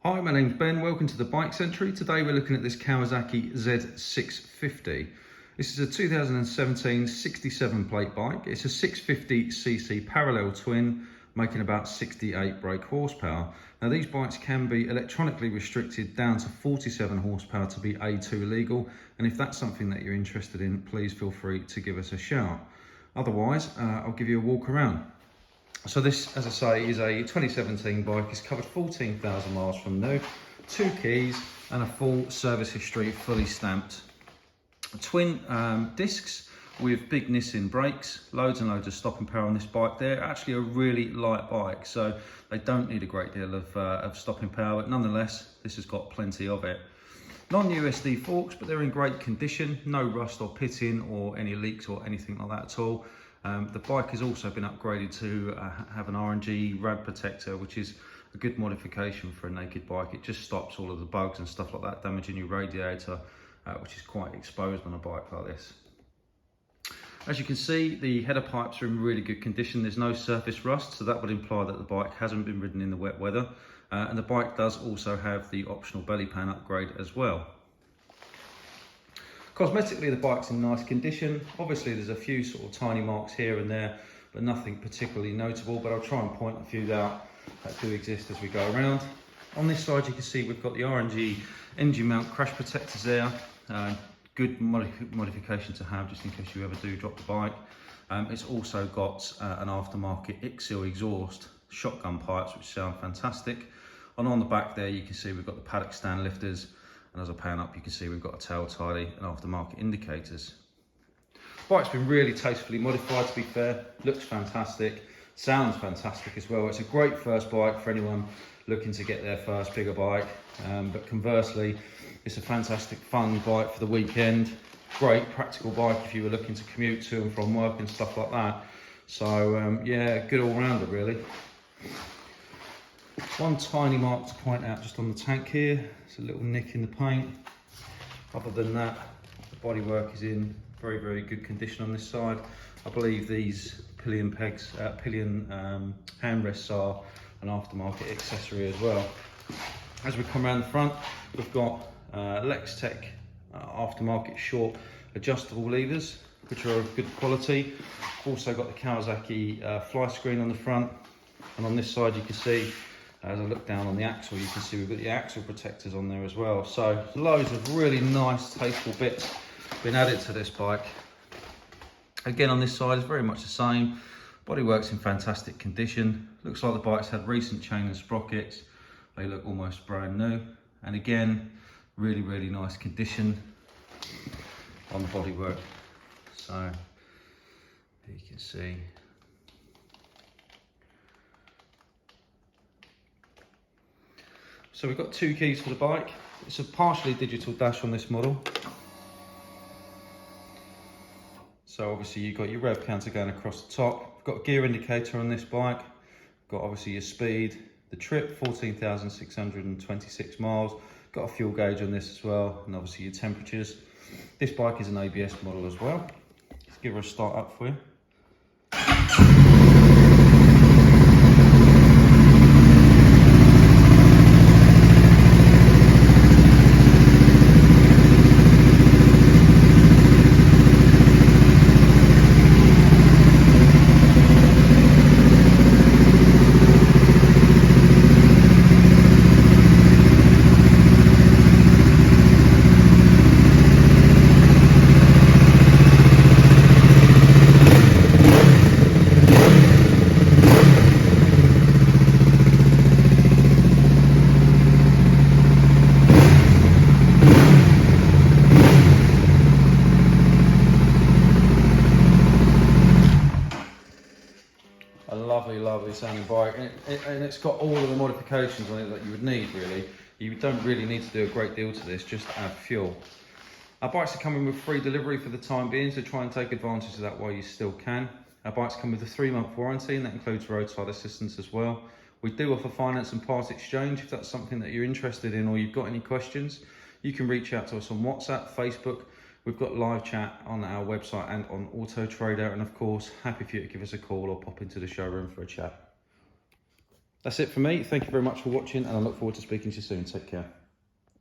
Hi, my name's Ben. Welcome to the Bike Century. Today we're looking at this Kawasaki Z650. This is a 2017 67 plate bike. It's a 650cc parallel twin, making about 68 brake horsepower. Now these bikes can be electronically restricted down to 47 horsepower to be A2 legal. And if that's something that you're interested in, please feel free to give us a shout. Otherwise, I'll give you a walk around. So this, as I say, is a 2017 bike. It's covered 14,000 miles from new, 2 keys and a full service history, fully stamped. Twin discs with big Nissin brakes, loads and loads of stopping power on this bike. They're actually a really light bike, so they don't need a great deal of stopping power, but nonetheless, this has got plenty of it. Non-USD forks, but they're in great condition, no rust or pitting or any leaks or anything like that at all. The bike has also been upgraded to have an RNG rad protector, which is a good modification for a naked bike. It just stops all of the bugs and stuff like that damaging your radiator, which is quite exposed on a bike like this. As you can see, the header pipes are in really good condition. There's no surface rust, so that would imply that the bike hasn't been ridden in the wet weather. And the bike does also have the optional belly pan upgrade as well. Cosmetically, the bike's in nice condition. Obviously, there's a few sort of tiny marks here and there, but nothing particularly notable, but I'll try and point a few out that do exist as we go around. On this side, you can see we've got the RNG engine mount crash protectors there. Good modification to have just in case you ever do drop the bike. It's also got an aftermarket IXIL exhaust shotgun pipes, which sound fantastic. And on the back there, you can see we've got the paddock stand lifters. And as I pan up, you can see we've got a tail tidy and aftermarket indicators. Bike's been really tastefully modified, to be fair. Looks fantastic, sounds fantastic as well. It's a great first bike for anyone looking to get their first bigger bike. But conversely, it's a fantastic fun bike for the weekend. Great practical bike if you were looking to commute to and from work and stuff like that. So yeah, good all-rounder really. One tiny mark to point out just on the tank here. It's a little nick in the paint. Other than that, the bodywork is in very, very good condition on this side. I believe these pillion pegs, handrests are an aftermarket accessory as well. As we come around the front, we've got Lextech aftermarket short adjustable levers, which are of good quality. Also got the Kawasaki fly screen on the front, and on this side you can see, as I look down on the axle, you can see we've got the axle protectors on there as well. So loads of really nice, tasteful bits been added to this bike. Again, on this side, it's very much the same. Bodywork's in fantastic condition. Looks like the bike's had recent chain and sprockets. They look almost brand new. And again, really, really nice condition on the bodywork. So you can see. So we've got 2 keys for the bike. It's a partially digital dash on this model. So obviously you've got your rev counter going across the top. We've got a gear indicator on this bike. We've got obviously your speed, the trip, 14,626 miles. Got a fuel gauge on this as well, and obviously your temperatures. This bike is an ABS model as well. Let's give her a start up for you. A lovely, lovely sounding bike, and it's got all of the modifications on it that you would need really. You don't really need to do a great deal to this, just add fuel. Our bikes are coming with free delivery for the time being, so try and take advantage of that while you still can. Our bikes come with a 3-month warranty, and that includes roadside assistance as well. We do offer finance and part exchange if that's something that you're interested in or you've got any questions. You can reach out to us on WhatsApp, Facebook. We've got live chat on our website and on Auto Trader, and of course, happy for you to give us a call or pop into the showroom for a chat. That's it for me. Thank you very much for watching, and I look forward to speaking to you soon. Take care.